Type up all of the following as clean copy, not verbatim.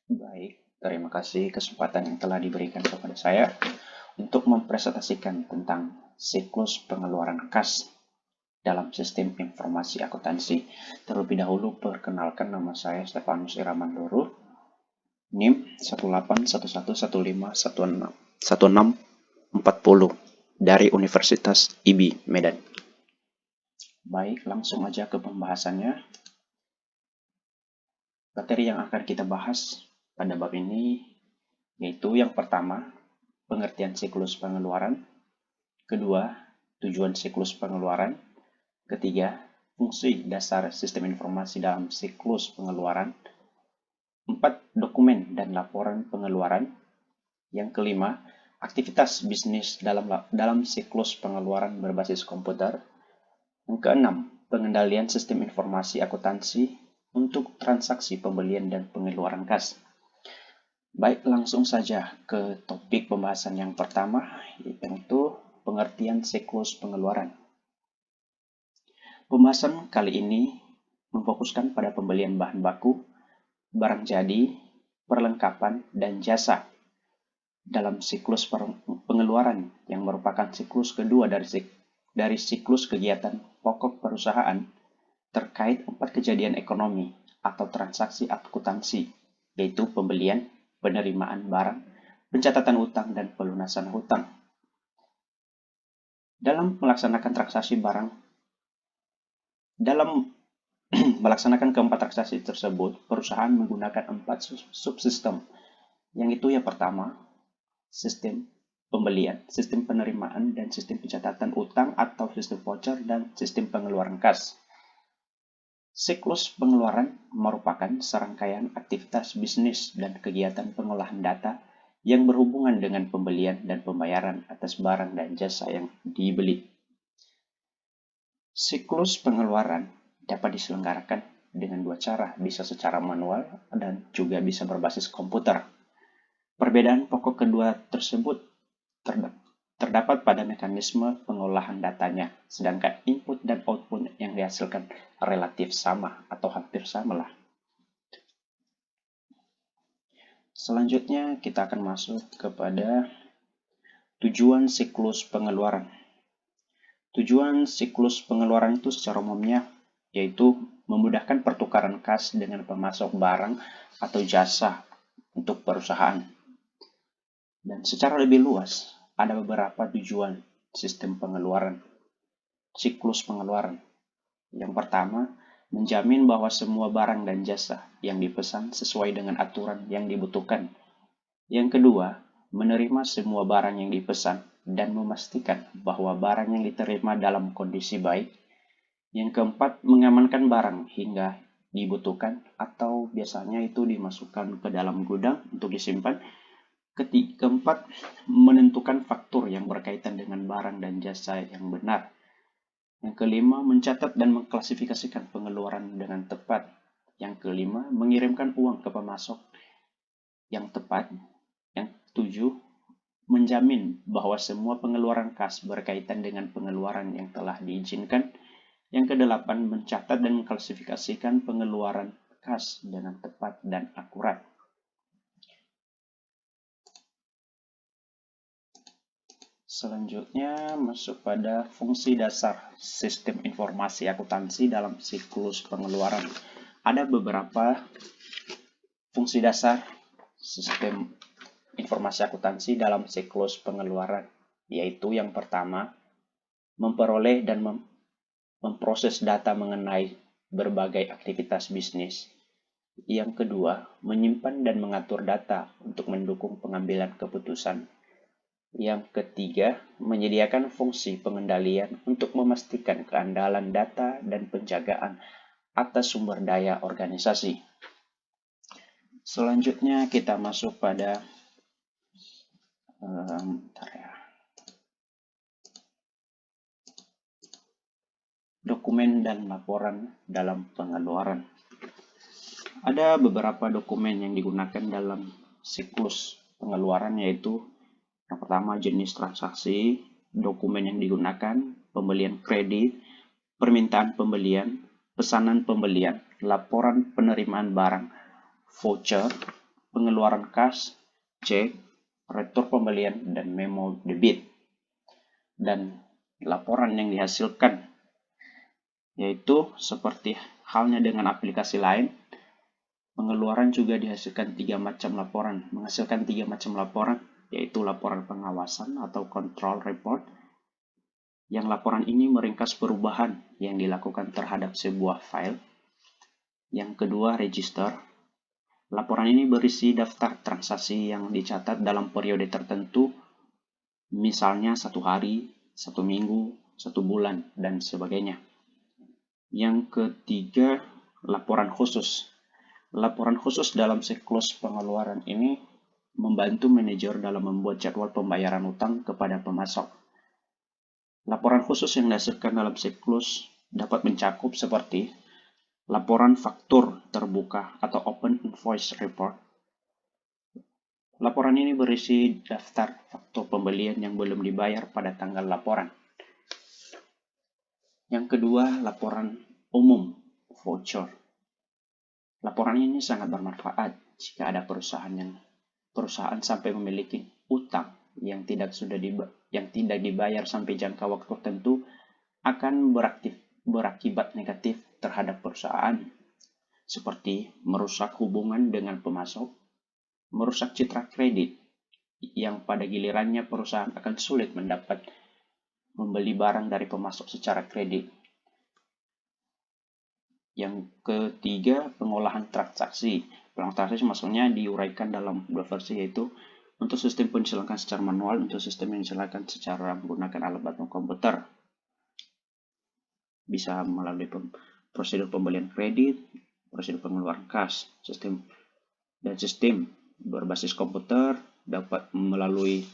Baik, terima kasih kesempatan yang telah diberikan kepada saya untuk mempresentasikan tentang siklus pengeluaran kas dalam sistem informasi akuntansi. Terlebih dahulu, perkenalkan nama saya Stefanus Iramandoro, NIM 18111516140 dari Universitas IB Medan. Baik, langsung aja ke pembahasannya. Materi yang akan kita bahas pada bab ini yaitu yang pertama, pengertian siklus pengeluaran, kedua, tujuan siklus pengeluaran, ketiga, fungsi dasar sistem informasi dalam siklus pengeluaran, empat, dokumen dan laporan pengeluaran, yang kelima, aktivitas bisnis dalam siklus pengeluaran berbasis komputer, yang keenam, pengendalian sistem informasi akuntansi untuk transaksi pembelian dan pengeluaran kas. Baik, langsung saja ke topik pembahasan yang pertama, yaitu pengertian siklus pengeluaran. Pembahasan kali ini memfokuskan pada pembelian bahan baku, barang jadi, perlengkapan, dan jasa dalam siklus pengeluaran yang merupakan siklus kedua dari siklus kegiatan pokok perusahaan terkait 4 kejadian ekonomi atau transaksi akuntansi, yaitu pembelian, penerimaan barang, pencatatan utang, dan pelunasan hutang. Dalam melaksanakan keempat transaksi tersebut, perusahaan menggunakan 4 subsistem, yang itu yang pertama, sistem pembelian, sistem penerimaan, dan sistem pencatatan utang atau sistem voucher, dan sistem pengeluaran kas. Siklus pengeluaran merupakan serangkaian aktivitas bisnis dan kegiatan pengolahan data yang berhubungan dengan pembelian dan pembayaran atas barang dan jasa yang dibeli. Siklus pengeluaran dapat diselenggarakan dengan 2 cara, bisa secara manual dan juga bisa berbasis komputer. Perbedaan pokok kedua tersebut terdapat pada mekanisme pengolahan datanya, sedangkan input dan output yang dihasilkan relatif sama atau hampir sama lah. Selanjutnya kita akan masuk kepada tujuan siklus pengeluaran. Tujuan siklus pengeluaran itu secara umumnya yaitu memudahkan pertukaran kas dengan pemasok barang atau jasa untuk perusahaan. Dan secara lebih luas, ada beberapa tujuan sistem pengeluaran, siklus pengeluaran. Yang pertama, menjamin bahwa semua barang dan jasa yang dipesan sesuai dengan aturan yang dibutuhkan. Yang kedua, menerima semua barang yang dipesan dan memastikan bahwa barang yang diterima dalam kondisi baik. Yang keempat, mengamankan barang hingga dibutuhkan atau biasanya itu dimasukkan ke dalam gudang untuk disimpan. Keempat, menentukan faktur yang berkaitan dengan barang dan jasa yang benar. Yang kelima, mencatat dan mengklasifikasikan pengeluaran dengan tepat. Yang kelima, mengirimkan uang ke pemasok yang tepat. Yang tujuh, menjamin bahwa semua pengeluaran kas berkaitan dengan pengeluaran yang telah diizinkan. Yang kedelapan, mencatat dan mengklasifikasikan pengeluaran kas dengan tepat dan akurat. Selanjutnya masuk pada fungsi dasar sistem informasi akuntansi dalam siklus pengeluaran. Ada beberapa fungsi dasar sistem informasi akuntansi dalam siklus pengeluaran, yaitu yang pertama, memperoleh dan memproses data mengenai berbagai aktivitas bisnis. Yang kedua, menyimpan dan mengatur data untuk mendukung pengambilan keputusan. Yang ketiga, menyediakan fungsi pengendalian untuk memastikan keandalan data dan penjagaan atas sumber daya organisasi. Selanjutnya kita masuk pada dokumen dan laporan dalam pengeluaran. Ada beberapa dokumen yang digunakan dalam siklus pengeluaran, yaitu yang pertama, jenis transaksi, dokumen yang digunakan, pembelian kredit, permintaan pembelian, pesanan pembelian, laporan penerimaan barang, voucher, pengeluaran kas, cek, retur pembelian, dan memo debit. Dan laporan yang dihasilkan, yaitu seperti halnya dengan aplikasi lain, pengeluaran juga menghasilkan tiga macam laporan, yaitu laporan pengawasan atau control report, yang laporan ini meringkas perubahan yang dilakukan terhadap sebuah file. Yang kedua, register. Laporan ini berisi daftar transaksi yang dicatat dalam periode tertentu, misalnya 1 hari, 1 minggu, 1 bulan, dan sebagainya. Yang ketiga, laporan khusus. Laporan khusus dalam siklus pengeluaran ini membantu manajer dalam membuat jadwal pembayaran utang kepada pemasok. Laporan khusus yang dihasilkan dalam siklus dapat mencakup seperti laporan faktur terbuka atau Open Invoice Report. Laporan ini berisi daftar faktur pembelian yang belum dibayar pada tanggal laporan. Yang kedua, laporan umum, voucher. Laporan ini sangat bermanfaat jika ada perusahaan sampai memiliki utang yang tidak dibayar sampai jangka waktu tertentu akan berakibat negatif terhadap perusahaan, seperti merusak hubungan dengan pemasok, merusak citra kredit, yang pada gilirannya perusahaan akan sulit membeli barang dari pemasok secara kredit. Yang ketiga, pengolahan transaksi. Pengolahan transaksi maksudnya diuraikan dalam dua versi, yaitu untuk sistem pun dijalankan secara manual, untuk sistem yang dijalankan secara menggunakan alat bantu komputer. Bisa melalui prosedur pembelian kredit, prosedur pengeluaran kas, sistem berbasis komputer dapat melalui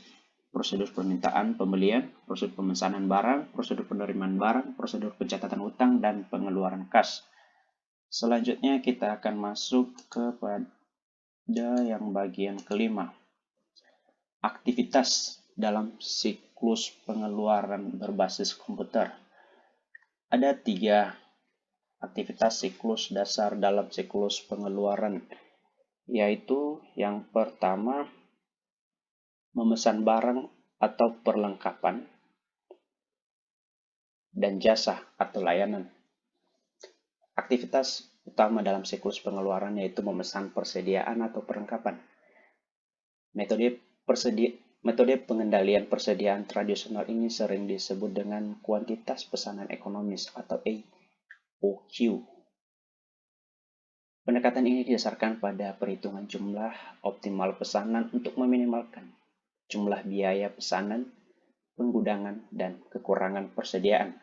prosedur permintaan pembelian, prosedur pemesanan barang, prosedur penerimaan barang, prosedur pencatatan utang, dan pengeluaran kas. Selanjutnya kita akan masuk kepada yang bagian kelima. Aktivitas dalam siklus pengeluaran berbasis komputer. Ada 3 aktivitas siklus dasar dalam siklus pengeluaran, yaitu yang pertama, memesan barang atau perlengkapan, dan jasa atau layanan. Aktivitas utama dalam siklus pengeluaran yaitu memesan persediaan atau perlengkapan. Metode pengendalian persediaan tradisional ini sering disebut dengan kuantitas pesanan ekonomis atau AOQ. Pendekatan ini didasarkan pada perhitungan jumlah optimal pesanan untuk meminimalkan jumlah biaya pesanan, penggudangan, dan kekurangan persediaan.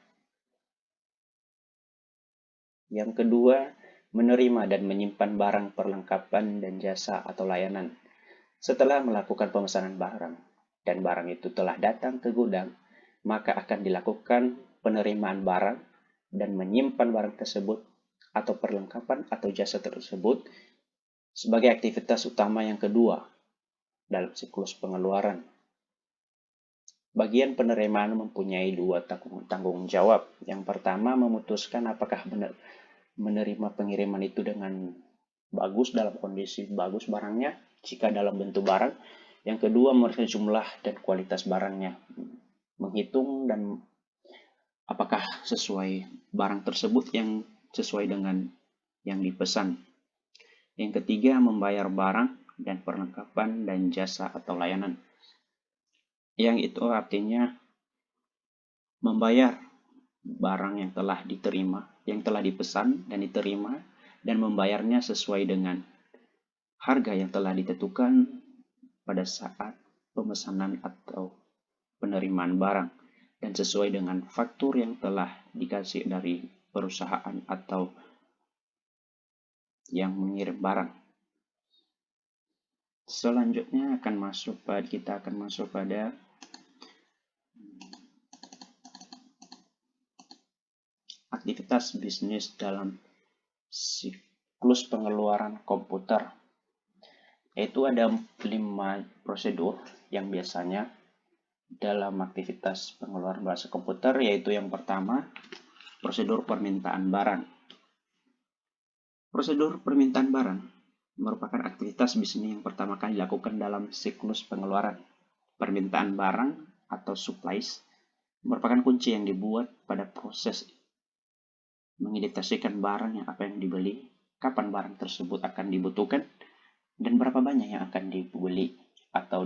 Yang kedua, menerima dan menyimpan barang, perlengkapan, dan jasa atau layanan. Setelah melakukan pemesanan barang dan barang itu telah datang ke gudang, maka akan dilakukan penerimaan barang dan menyimpan barang tersebut atau perlengkapan atau jasa tersebut sebagai aktivitas utama yang kedua dalam siklus pengeluaran. Bagian penerimaan mempunyai 2 tanggung jawab. Yang pertama, memutuskan apakah benar menerima pengiriman itu dengan bagus, dalam kondisi bagus barangnya, jika dalam bentuk barang. Yang kedua, memeriksa jumlah dan kualitas barangnya, menghitung dan apakah sesuai barang tersebut yang sesuai dengan yang dipesan. Yang ketiga, membayar barang dan perlengkapan dan jasa atau layanan. Yang itu artinya membayar barang yang telah diterima, yang telah dipesan dan diterima, dan membayarnya sesuai dengan harga yang telah ditentukan pada saat pemesanan atau penerimaan barang, dan sesuai dengan faktur yang telah dikasih dari perusahaan atau yang mengirim barang. Selanjutnya kita akan masuk pada aktivitas bisnis dalam siklus pengeluaran komputer. Yaitu ada 5 prosedur yang biasanya dalam aktivitas pengeluaran bahasa komputer, yaitu yang pertama, prosedur permintaan barang. Prosedur permintaan barang merupakan aktivitas bisnis yang pertama kali dilakukan dalam siklus pengeluaran. Permintaan barang atau supplies merupakan kunci yang dibuat pada proses mengidentifikasikan barang yang apa yang dibeli, kapan barang tersebut akan dibutuhkan, dan berapa banyak yang akan dibeli atau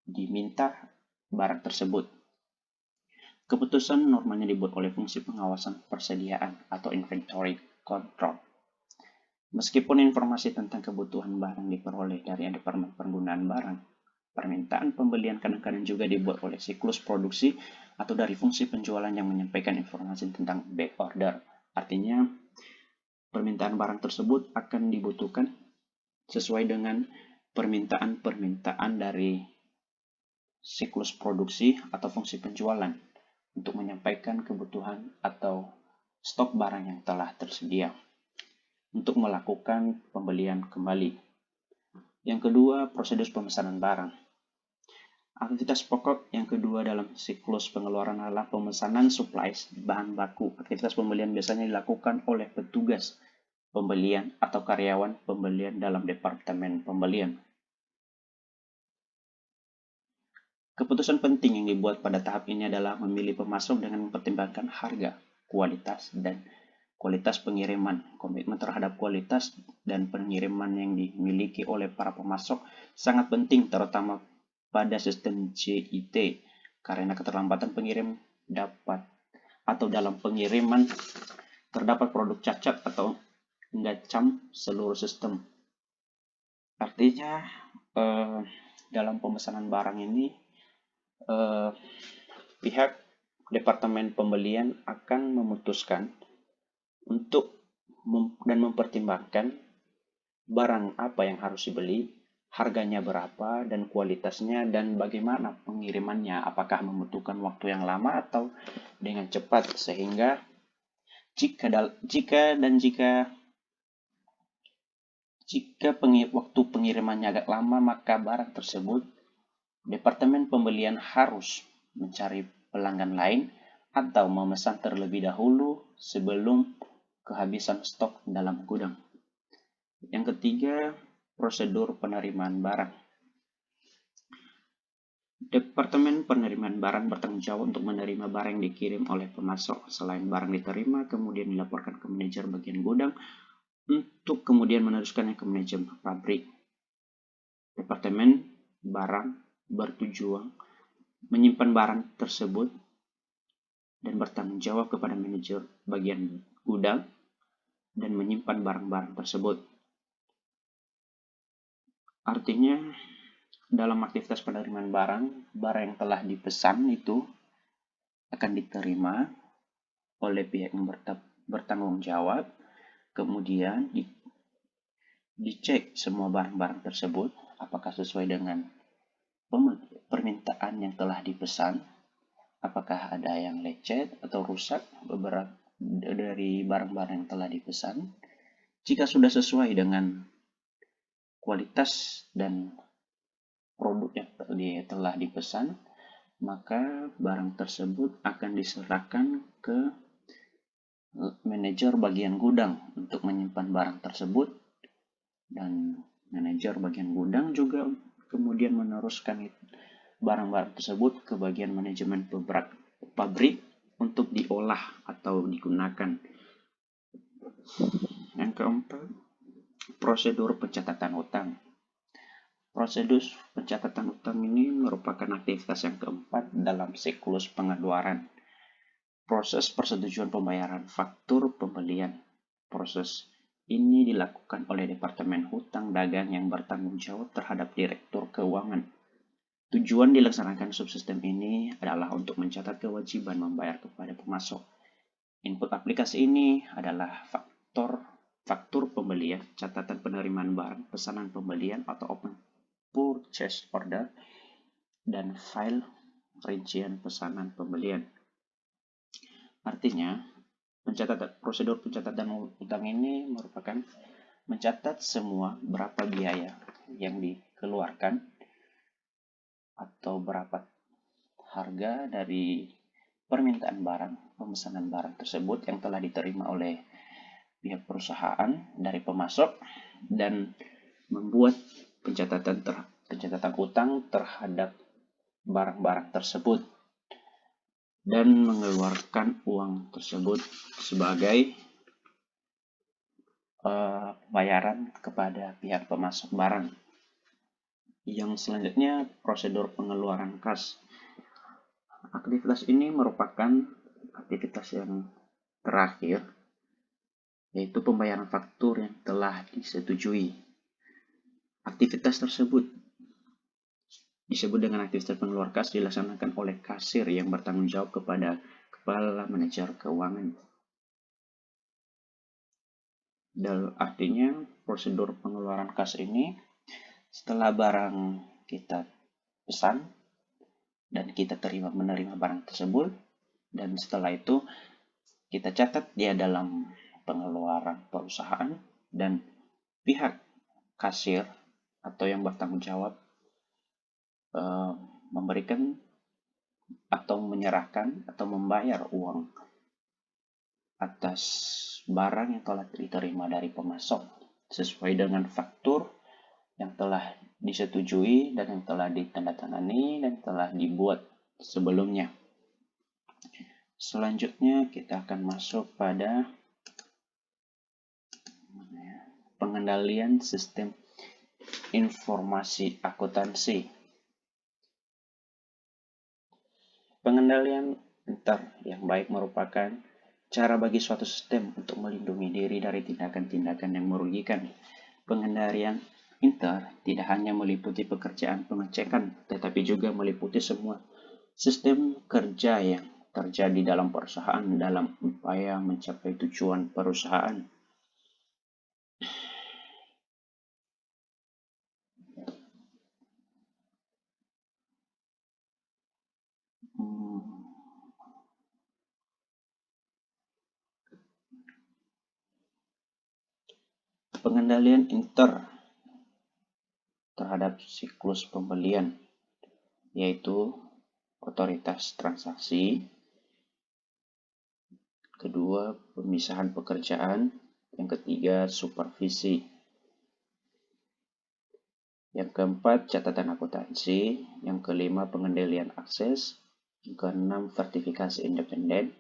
diminta barang tersebut. Keputusan normalnya dibuat oleh fungsi pengawasan persediaan atau inventory control. Meskipun informasi tentang kebutuhan barang diperoleh dari Departemen Penggunaan Barang, permintaan pembelian kadang-kadang juga dibuat oleh siklus produksi atau dari fungsi penjualan yang menyampaikan informasi tentang back order. Artinya, permintaan barang tersebut akan dibutuhkan sesuai dengan permintaan dari siklus produksi atau fungsi penjualan untuk menyampaikan kebutuhan atau stok barang yang telah tersedia untuk melakukan pembelian kembali. Yang kedua, prosedur pemesanan barang. Aktivitas pokok yang kedua dalam siklus pengeluaran adalah pemesanan supplies bahan baku. Aktivitas pembelian biasanya dilakukan oleh petugas pembelian atau karyawan pembelian dalam departemen pembelian. Keputusan penting yang dibuat pada tahap ini adalah memilih pemasok dengan mempertimbangkan harga, kualitas, dan kualitas pengiriman. Komitmen terhadap kualitas dan pengiriman yang dimiliki oleh para pemasok sangat penting, terutama pada sistem JIT, karena keterlambatan pengirim dalam pengiriman terdapat produk cacat atau mengacam seluruh sistem. Artinya dalam pemesanan barang ini pihak Departemen Pembelian akan memutuskan untuk dan mempertimbangkan barang apa yang harus dibeli, harganya berapa, dan kualitasnya, dan bagaimana pengirimannya, apakah membutuhkan waktu yang lama atau dengan cepat, sehingga jika waktu pengirimannya agak lama, maka barang tersebut Departemen Pembelian harus mencari pelanggan lain atau memesan terlebih dahulu sebelum kehabisan stok dalam gudang. Yang ketiga, prosedur penerimaan barang. Departemen Penerimaan Barang bertanggung jawab untuk menerima barang yang dikirim oleh pemasok. Selain barang diterima, kemudian dilaporkan ke manajer bagian gudang untuk kemudian meneruskannya ke manajemen pabrik. Departemen Barang bertujuan menyimpan barang tersebut dan bertanggung jawab kepada manajer bagian gudang dan menyimpan barang-barang tersebut. Artinya, dalam aktivitas penerimaan barang yang telah dipesan itu akan diterima oleh pihak yang bertanggung jawab, kemudian dicek semua barang-barang tersebut apakah sesuai dengan permintaan yang telah dipesan, apakah ada yang lecet atau rusak beberapa dari barang-barang yang telah dipesan. Jika sudah sesuai dengan kualitas dan produk yang telah dipesan, maka barang tersebut akan diserahkan ke manajer bagian gudang untuk menyimpan barang tersebut, dan manajer bagian gudang juga kemudian meneruskan barang-barang tersebut ke bagian manajemen pabrik untuk diolah atau digunakan. Yang keempat, prosedur pencatatan hutang. Prosedur pencatatan hutang ini merupakan aktivitas yang keempat dalam siklus pengeluaran. Proses persetujuan pembayaran faktur pembelian. Proses ini dilakukan oleh Departemen Hutang Dagang yang bertanggung jawab terhadap Direktur Keuangan. Tujuan dilaksanakan subsistem ini adalah untuk mencatat kewajiban membayar kepada pemasok. Input aplikasi ini adalah faktur pembelian, catatan penerimaan barang, pesanan pembelian atau open purchase order, dan file rincian pesanan pembelian. Artinya, prosedur pencatatan hutang ini merupakan mencatat semua berapa biaya yang dikeluarkan atau berapa harga dari permintaan barang, pemesanan barang tersebut yang telah diterima oleh pihak perusahaan dari pemasok dan membuat pencatatan utang terhadap barang-barang tersebut dan mengeluarkan uang tersebut sebagai bayaran kepada pihak pemasok barang. Yang selanjutnya, prosedur pengeluaran kas. Aktivitas ini merupakan aktivitas yang terakhir, yaitu pembayaran faktur yang telah disetujui. Aktivitas tersebut disebut dengan aktivitas pengeluaran kas, dilaksanakan oleh kasir yang bertanggung jawab kepada kepala manajer keuangan. Dan artinya prosedur pengeluaran kas ini setelah barang kita pesan dan kita menerima barang tersebut, dan setelah itu kita catat dia dalam pengeluaran perusahaan, dan pihak kasir atau yang bertanggung jawab memberikan atau menyerahkan atau membayar uang atas barang yang telah diterima dari pemasok sesuai dengan faktur yang telah disetujui dan yang telah ditandatangani dan telah dibuat sebelumnya. Selanjutnya kita akan masuk pada pengendalian sistem informasi akuntansi. Pengendalian inter yang baik merupakan cara bagi suatu sistem untuk melindungi diri dari tindakan-tindakan yang merugikan. Pengendalian inter tidak hanya meliputi pekerjaan pengecekan, tetapi juga meliputi semua sistem kerja yang terjadi dalam perusahaan dalam upaya mencapai tujuan perusahaan. Pengendalian inter terhadap siklus pembelian, yaitu otoritas transaksi, kedua pemisahan pekerjaan, yang ketiga supervisi, yang keempat catatan akuntansi, yang kelima pengendalian akses, yang keenam sertifikasi independen,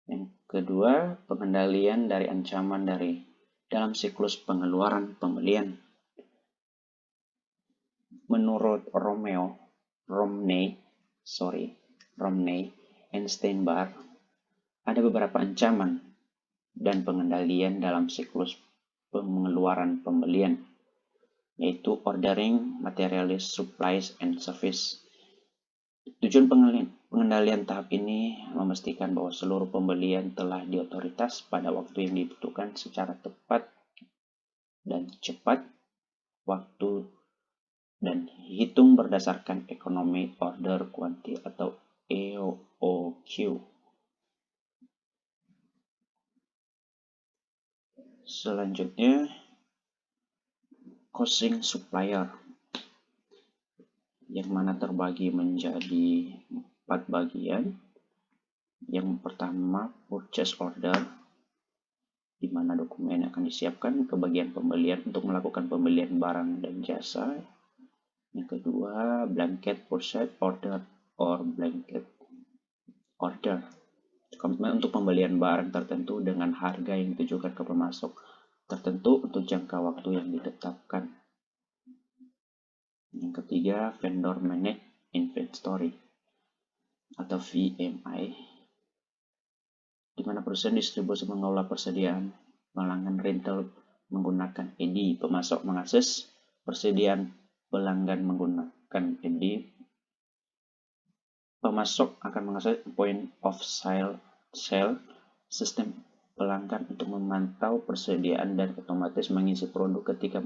yang kedua pengendalian dari ancaman dari dalam siklus pengeluaran pembelian. Menurut Romney and Steinbar, ada beberapa ancaman dan pengendalian dalam siklus pengeluaran pembelian, yaitu ordering, materialist, supplies, and service. Tujuan pengendalian tahap ini memastikan bahwa seluruh pembelian telah diotoritas pada waktu yang dibutuhkan secara tepat dan cepat waktu dan hitung berdasarkan Economic Order Quantity atau EOQ. Selanjutnya, costing supplier, yang mana terbagi menjadi 4 bagian. Yang pertama, purchase order, di mana dokumen akan disiapkan ke bagian pembelian untuk melakukan pembelian barang dan jasa. Yang kedua, blanket purchase order or blanket order, komitmen untuk pembelian barang tertentu dengan harga yang ditujukan ke pemasok tertentu untuk jangka waktu yang ditetapkan. Yang ketiga, vendor managed inventory atau VMI, di mana perusahaan distribusi mengelola persediaan pelanggan rental menggunakan ED. Pemasok mengakses persediaan pelanggan menggunakan ED. Pemasok akan mengakses point of sale sistem pelanggan untuk memantau persediaan dan otomatis mengisi produk ketika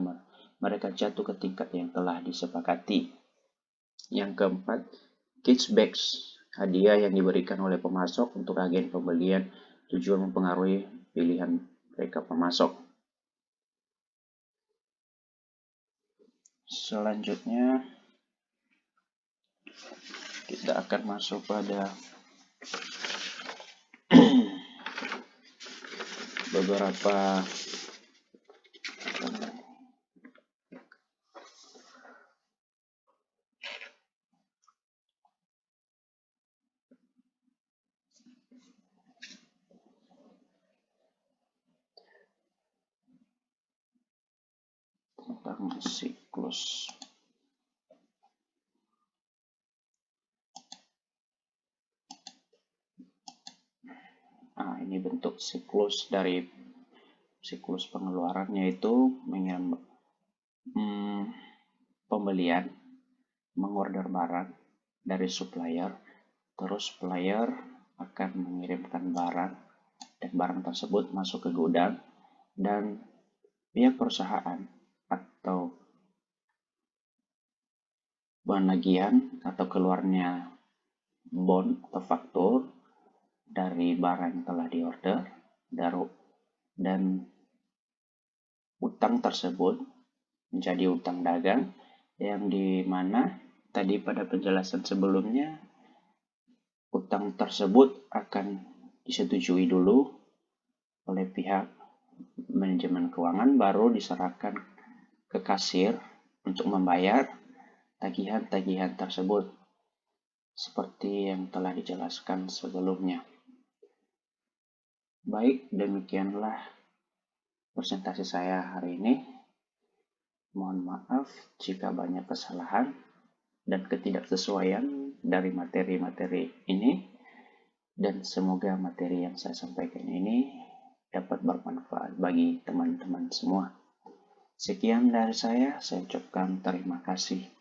mereka jatuh ke tingkat yang telah disepakati. Yang keempat, cashbacks, hadiah yang diberikan oleh pemasok untuk agen pembelian, tujuan mempengaruhi pilihan mereka pemasok. Selanjutnya, kita akan masuk pada beberapa tentang siklus. Nah, ini bentuk siklus dari siklus pengeluaran, yaitu pembelian, mengorder barang dari supplier, terus supplier akan mengirimkan barang, dan barang tersebut masuk ke gudang, dan pihak perusahaan atau penagihan atau keluarnya bond atau faktur dari barang yang telah diorder, dan utang tersebut menjadi utang dagang, yang dimana tadi pada penjelasan sebelumnya utang tersebut akan disetujui dulu oleh pihak manajemen keuangan, baru diserahkan ke kasir untuk membayar tagihan-tagihan tersebut, seperti yang telah dijelaskan sebelumnya. Baik, demikianlah presentasi saya hari ini. Mohon maaf jika banyak kesalahan dan ketidaksesuaian dari materi-materi ini, dan semoga materi yang saya sampaikan ini dapat bermanfaat bagi teman-teman semua. Sekian dari saya ucapkan terima kasih.